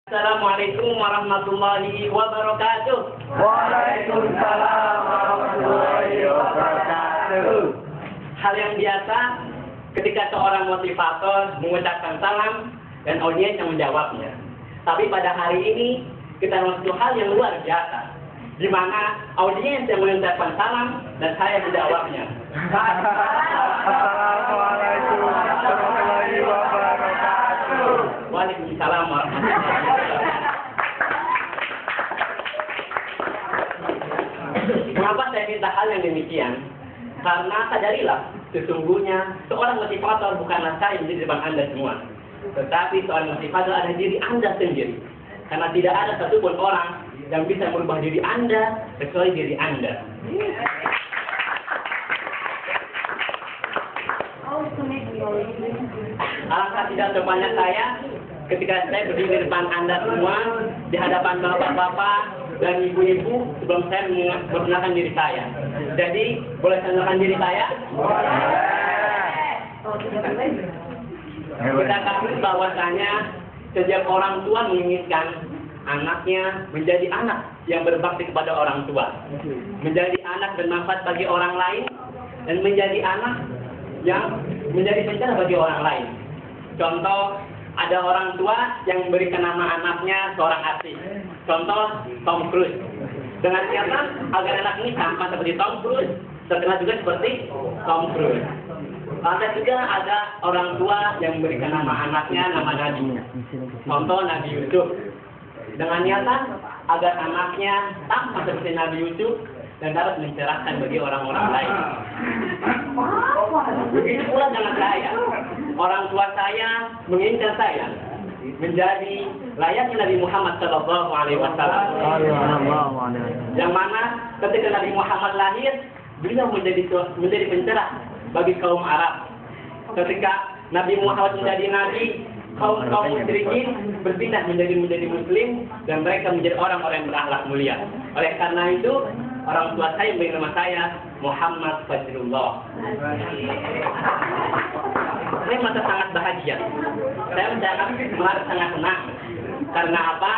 Assalamualaikum warahmatullahi wabarakatuh. Waalaikumsalam warahmatullahi wabarakatuh. Hal yang biasa ketika seorang motivator mengucapkan salam dan audiens yang menjawabnya. Tapi pada hari ini kita melakukan hal yang luar biasa, di mana audiens yang mengucapkan salam dan saya menjawabnya. Assalamualaikum warahmatullahi wabarakatuh. Waalaikumsalam warahmatullahi wabarakatuh. Mengapa saya minta hal yang demikian? Karena sadarilah, sesungguhnya seorang motivator bukanlah saya di depan Anda semua, tetapi seorang motivator ada diri Anda sendiri. Karena tidak ada satupun orang yang bisa merubah diri Anda kecuali diri Anda. Alangkah tidak sopannya saya ketika saya berdiri di depan Anda semua, di hadapan bapak-bapak dan ibu-ibu, sebelum saya memperkenalkan diri saya. Jadi, boleh saya kenalkan diri saya? Kita tahu bahwasanya setiap orang tua menginginkan anaknya menjadi anak yang berbakti kepada orang tua, menjadi anak bermanfaat bagi orang lain, dan menjadi anak yang menjadi bencana bagi orang lain. Contoh, ada orang tua yang memberikan nama anaknya seorang artis. Contoh, Tom Cruise. Dengan niatan agar anak ini tampak seperti Tom Cruise, terkenal juga seperti Tom Cruise. Ada juga ada orang tua yang memberikan nama anaknya nama Nabi. Contoh, Nabi Yusuf. Dengan niatan agar anaknya tampak seperti Nabi Yusuf dan dapat mencerahkan bagi orang-orang lain. Begitu pula dengan saya. Orang tua saya menginginkan saya menjadi layaknya Nabi Muhammad Sallallahu Alaihi Wasallam. Yang mana ketika Nabi Muhammad lahir, beliau menjadi pencerah bagi kaum Arab. Ketika Nabi Muhammad menjadi nabi, kaum musyrikin berpindah menjadi Muslim dan mereka menjadi orang-orang yang berakhlak mulia. Oleh karena itu, orang tua saya memberi nama saya Muhammad Fajrullah. Saya merasa sangat bahagia. Saya merasa sangat senang. Karena apa?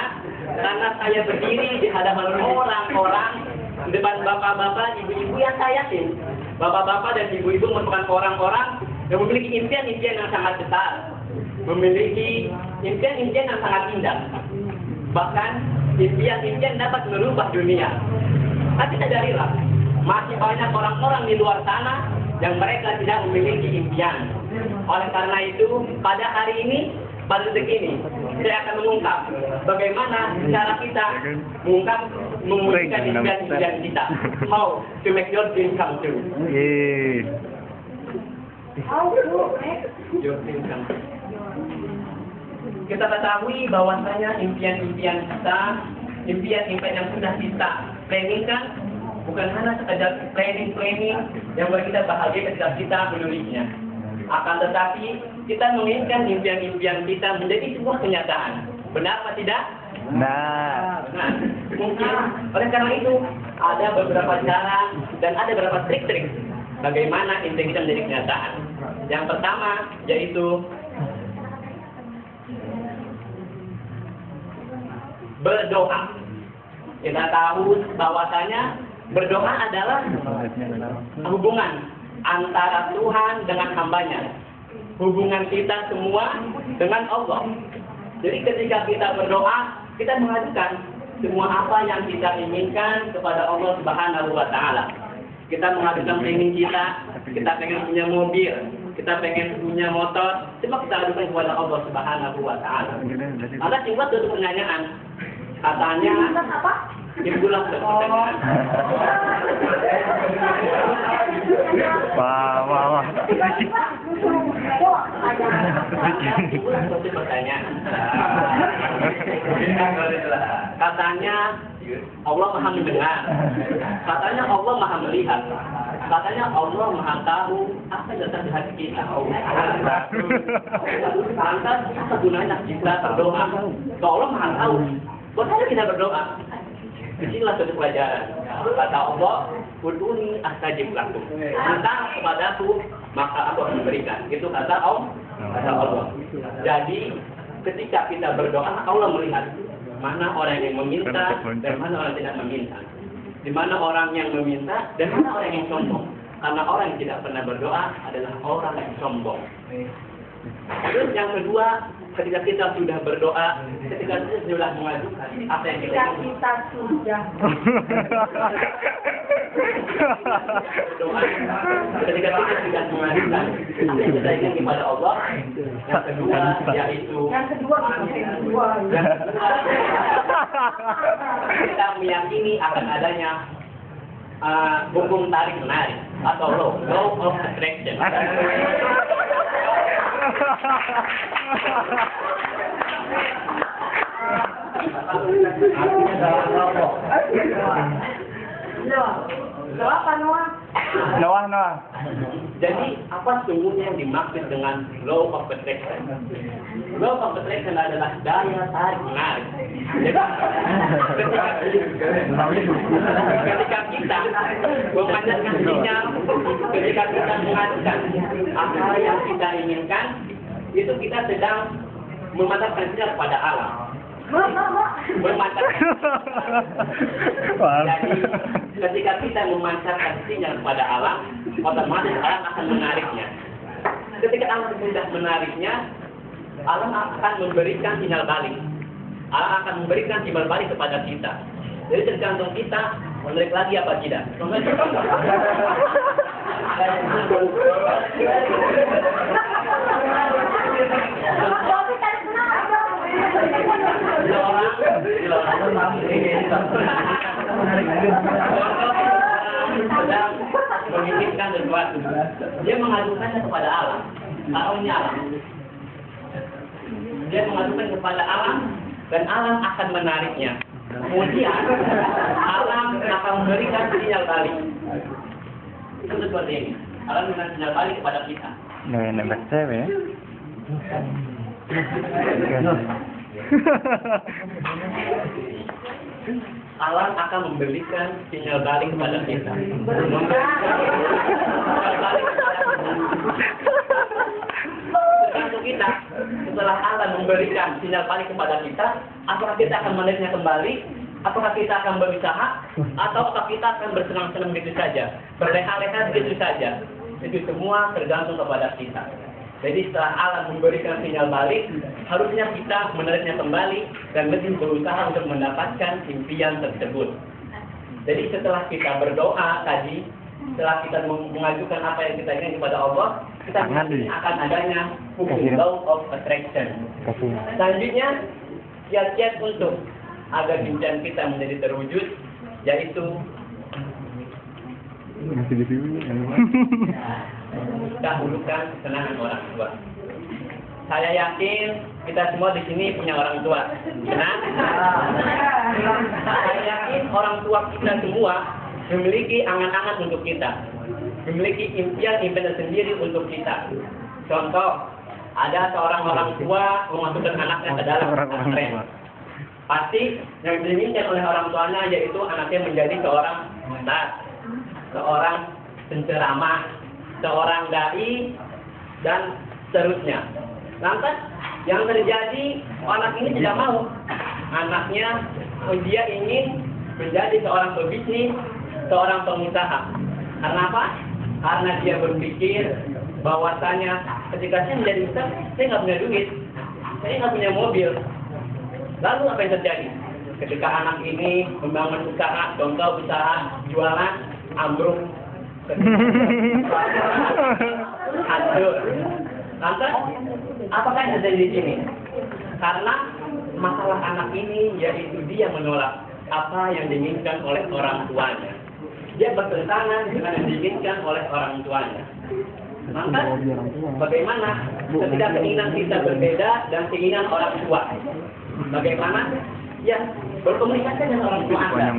Karena saya berdiri di hadapan orang-orang, di depan bapak-bapak, ibu-ibu yang saya yakin. Bapak-bapak dan ibu-ibu merupakan orang-orang yang memiliki impian-impian yang sangat besar. Memiliki impian-impian yang sangat indah. Bahkan impian-impian dapat merubah dunia. Tapi sadarilah, masih banyak orang-orang di luar sana yang mereka tidak memiliki impian. Oleh karena itu, pada hari ini, pada detik ini, saya akan mengungkap bagaimana cara kita mewujudkan impian-impian kita. How to make your dream come true. How to make your dream come true. Kita ketahui bahwasanya impian-impian kita, impian-impian yang sudah kita planningkan, bukan hanya sekedar planning yang membuat kita bahagia ketika kita menulisnya. Akan tetapi, kita menginginkan impian-impian kita menjadi sebuah kenyataan. Benar atau tidak? Benar. Nah, mungkin oleh karena itu, ada beberapa cara dan ada beberapa trik-trik bagaimana impian kita menjadi kenyataan. Yang pertama, yaitu berdoa. Kita tahu bahwasanya berdoa adalah hubungan antara Tuhan dengan hambanya. Hubungan kita semua dengan Allah. Jadi ketika kita berdoa, kita mengajukan semua apa yang kita inginkan kepada Allah Subhanahu wa Ta'ala. Kita mengajukan pengen kita pengen punya mobil, kita pengen punya motor, coba kita ajukan kepada Allah Subhanahu wa Ta'ala. Ada timbul suatu pertanyaan. Katanya, timbulah pertanyaan. Wah. Katanya Allah Maha mendengar. Katanya Allah Maha melihat. Katanya Allah Maha tahu apa yang terjadi di hati kita. Lantas apa gunanya kita berdoa? Kalau Allah Maha tahu, kenapa kita berdoa? Disinilah suatu pelajaran. Kata Allah, ud'uni astajib lakum. Minta kepadaku, maka aku akan memberikan. Itu kata Allah. Jadi ketika kita berdoa, Allah melihat mana orang yang meminta dan mana orang yang tidak meminta. Di mana orang yang meminta dan mana orang yang sombong. Karena orang yang tidak pernah berdoa adalah orang yang sombong. Terus yang kedua, ketika kita sudah berdoa, ketika kita sudah mengajukan apa yang kita sudah berdoa, ketika kita sudah mengajukan apa yang kita ingin kepada Allah, yang kedua yaitu kita meyakini akan adanya hukum tarik menarik atau law of attraction. Noah. Jadi apa sesungguhnya yang dimaksud dengan law of attraction? Law of attraction adalah daya tarik menarik. Jadi ketika kita memanjatkan sinyal, ketika kita mengatakan apa yang kita inginkan, itu kita sedang memanjatkan sinyal pada alam. Memancarkan. Jadi ketika kita memancarkan sinyal pada alam, otomatis alam akan menariknya. Ketika alam sudah menariknya, alam akan memberikan sinyal balik. Alam akan memberikan sinyal balik kepada kita. Jadi tergantung kita menarik lagi apa tidak. Sedang menginginkan sesuatu, dia mengadukannya kepada alam, taruhnya alam. Dia mengadukan kepada alam dan alam akan menariknya. Kemudian alam akan memberikan sinyal balik. Itu seperti ini. Alam memberikan sinyal balik kepada kita. Nembak cewek. Alam akan memberikan sinyal balik kepada kita. Tergantung kita. Setelah alam memberikan sinyal balik kepada kita, apakah kita akan menariknya kembali? Apakah kita akan berusaha? Atau apakah kita akan bersenang-senang begitu saja? Berleha-leha begitu saja? Itu semua tergantung kepada kita. Jadi setelah alam memberikan sinyal balik, harusnya kita menariknya kembali dan lebih berusaha untuk mendapatkan impian tersebut. Jadi setelah kita berdoa tadi, setelah kita mengajukan apa yang kita inginkan kepada Allah, kita akan adanya hukum law of attraction. Selanjutnya, kiat-kiat untuk agar impian kita menjadi terwujud, yaitu dahulukan kesenangan orang tua. Saya yakin kita semua di sini punya orang tua. Benar? Saya yakin orang tua kita semua memiliki angan-angan untuk kita. Memiliki impian-impian sendiri untuk kita. Contoh, ada seorang orang tua memasukkan anaknya ke dalam pesantren. Pasti yang diinginkan oleh orang tuanya yaitu anaknya menjadi seorang ustaz, seorang penceramah, seorang dai, dan seterusnya. Lantas yang terjadi, anak ini tidak mau. Anaknya, dia ingin menjadi seorang pebisnis, seorang pengusaha. Karena apa? Karena dia berpikir bahwasanya ketika saya menjadi ustaz, saya nggak punya duit, saya nggak punya mobil. Lalu apa yang terjadi? Ketika anak ini membangun usaha, contoh usaha jualan ambruk, hancur. Lantas, apakah yang terjadi di sini? Karena masalah anak ini yaitu dia menolak apa yang diinginkan oleh orang tuanya. Dia bertentangan dengan yang diinginkan oleh orang tuanya. Lantas, bagaimana ketika keinginan kita berbeda dan keinginan orang tua? Bagaimana? Ya, berkomunikasi dengan orang tua Anda.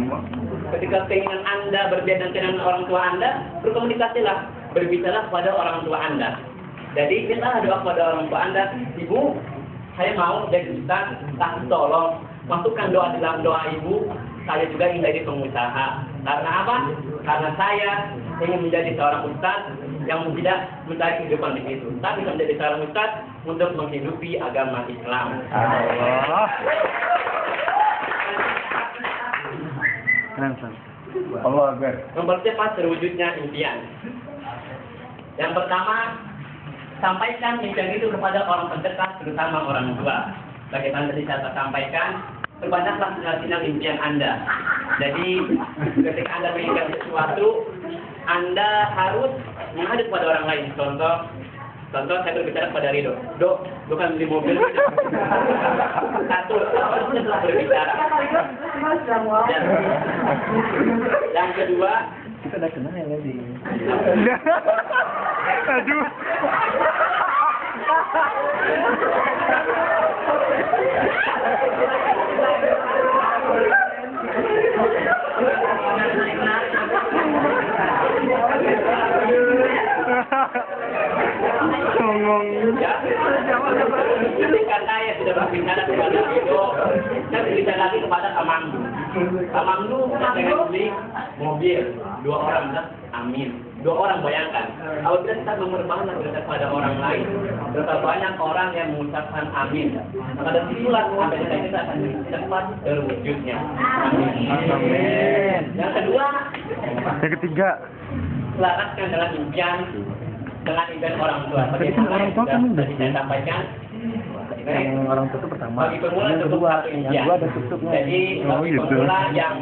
Ketika keinginan Anda berbeda dengan orang tua Anda, berkomunikasilah, berbicara kepada orang tua Anda. Jadi, mintalah doa kepada orang tua Anda. Ibu, saya mau jadi ustaz, tapi tolong masukkan doa dalam doa ibu. Saya juga ingin jadi pengusaha. Karena apa? Karena saya ingin menjadi seorang ustaz yang tidak mencari kehidupan di situ. Tapi bisa menjadi seorang ustaz untuk menghidupi agama Islam. Allah. Keren, keren. Allah Akbar. Mempercepat terwujudnya impian. Yang pertama, sampaikan impian itu kepada orang terdekat, terutama orang tua. Bagaimana tadi saya sampaikan, perbanyaklah sinyal-sinyal impian Anda. Jadi, ketika Anda menginginkan sesuatu, Anda harus menghadap pada orang lain. Contoh saya berbicara kepada Ridho. Dok, bukan beli mobil. Satu, harus setelah berbicara. Yang kedua, Kita udah kenal ya tadi. Aduh. Songong. ya, ketika saya sudah berbicara kepada Ridho, saya berbicara lagi kepada Amangdu. Amangdu dengan beli mobil, 2 orang bilang amin. 2 orang bayangkan, apabila kita berbanyak kepada orang lain, berapa banyak orang yang mengucapkan amin. Maka dari situlah ambil kita akan cepat terwujudnya. Amin. Amin. Yang kedua, Yang ketiga. selaraskan dengan impian orang tua. Tadi kan orang tua kan udah tadi saya sampaikan. Yang orang tua itu pertama. Bagi pemula Yang cukup kedua, satu yang impian. kedua ada tutupnya. Jadi Oh, bagi gitu. pemula yang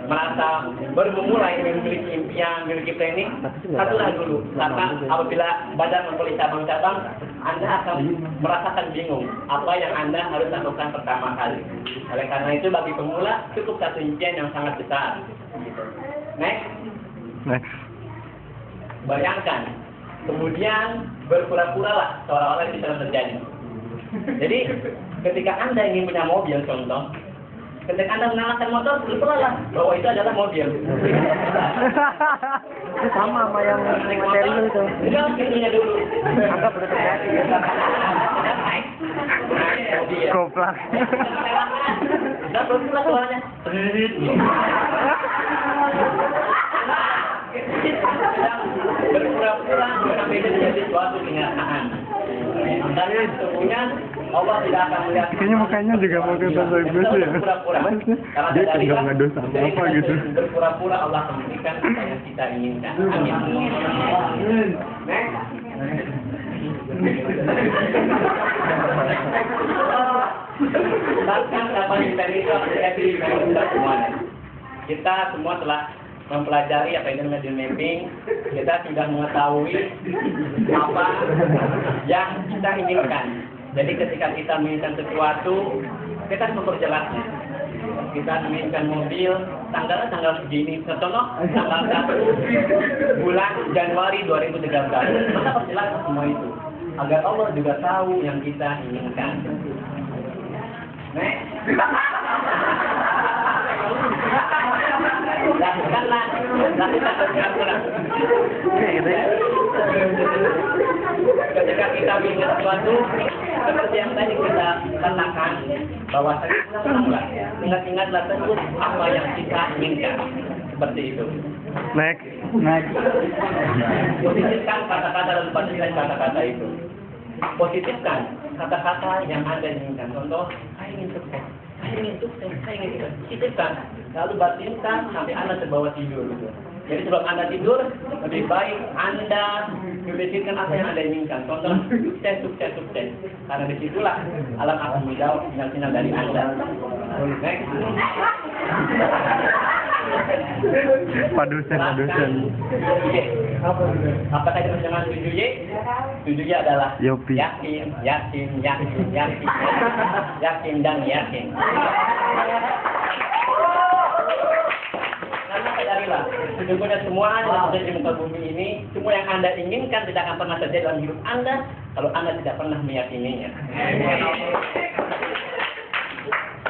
merasa baru memulai memiliki impian, memiliki planning, satulah dulu. Karena apabila badan membeli cabang-cabang, Anda akan merasakan bingung apa yang Anda harus lakukan pertama kali. Oleh karena itu bagi pemula cukup satu impian yang sangat besar. Next. Next. Bayangkan, kemudian berpura-pura lah seolah-olah itu telah terjadi. Jadi, ketika Anda ingin punya mobil, contoh, ketika Anda mengalahkan motor, berpura lah bahwa itu adalah mobil. Itu sama sama yang materi itu. Enggak, pintunya dulu. Anggap udah terjadi. Mobil. Koplak. Udah berpura suaranya. Berpura-pura sampai itu menjadi suatu kenyataan. Dan sesungguhnya Allah tidak akan melihat. Kayaknya mukanya juga mau ke bahasa Inggris ya. Berpura-pura. Dia tinggal ngadu sama apa gitu. Berpura-pura Allah akan memberikan apa yang kita inginkan. Amin. Next. Bahkan kapan kita itu terjadi di kita semuanya. Kita semua telah mempelajari apa itu namanya mapping. Kita sudah mengetahui apa yang kita inginkan. Jadi ketika kita menginginkan sesuatu, kita harus memperjelasnya. Kita menginginkan mobil, tanggal segini. Contoh, tanggal 1 bulan Januari 2013. Maka perjelaskan semua itu. Agar Allah juga tahu yang kita inginkan. Lakukanlah berpura-pura. Ketika kita mengingat sesuatu, seperti yang tadi kita katakan, bahwa ingat-ingatlah terus apa yang kita inginkan. Seperti itu. Next. Positifkan kata-kata dan positifkan kata-kata itu. Positifkan kata-kata yang Anda inginkan. Contoh, saya ingin sukses. Saya ingin sukses. Positifkan. Lalu batinkan sampai Anda terbawa tidur. Gitu. Jadi sebelum Anda tidur, lebih baik Anda memikirkan apa yang Anda inginkan. Contoh, sukses. Karena disitulah alam akan menjawab sinyal-sinyal dari Anda. Next. Pak dosen. Apa tadi dengan 7Y? 7Y adalah Yopi. yakin dan yakin. Karena sadarilah, sesungguhnya semua yang ada di muka bumi ini, semua yang Anda inginkan tidak akan pernah terjadi dalam hidup Anda kalau Anda tidak pernah meyakininya.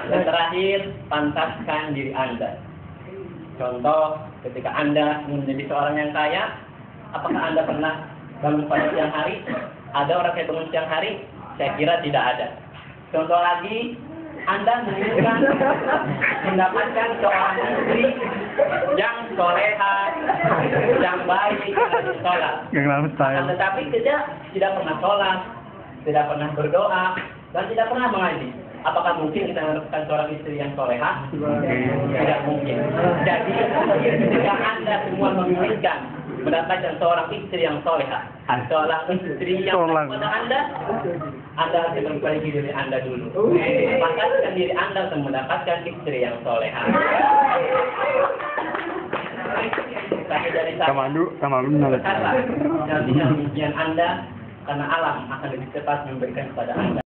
Dan terakhir, pantaskan diri Anda. Contoh, ketika Anda ingin menjadi seorang yang kaya, apakah Anda pernah bangun pada siang hari? Ada orang yang bangun siang hari? Saya kira tidak ada. Contoh lagi, Anda menginginkan mendapatkan seorang istri yang soleha, yang baik, yang sholat. Yang lalu style. Tetapi tidak pernah sholat, tidak pernah berdoa, dan tidak pernah mengaji. Apakah mungkin kita mendapatkan seorang istri yang soleha? Tidak mungkin. Jadi, jika Anda semua memikirkan mendapatkan seorang istri yang soleha, seorang istri yang pada Anda harus memperbaiki diri Anda dulu. Pakatkan diri Anda untuk mendapatkan istri yang soleha. Tapi dari saya, Kamandu nalar. kata, nantinya impian Anda, karena alam akan lebih cepat memberikan kepada Anda.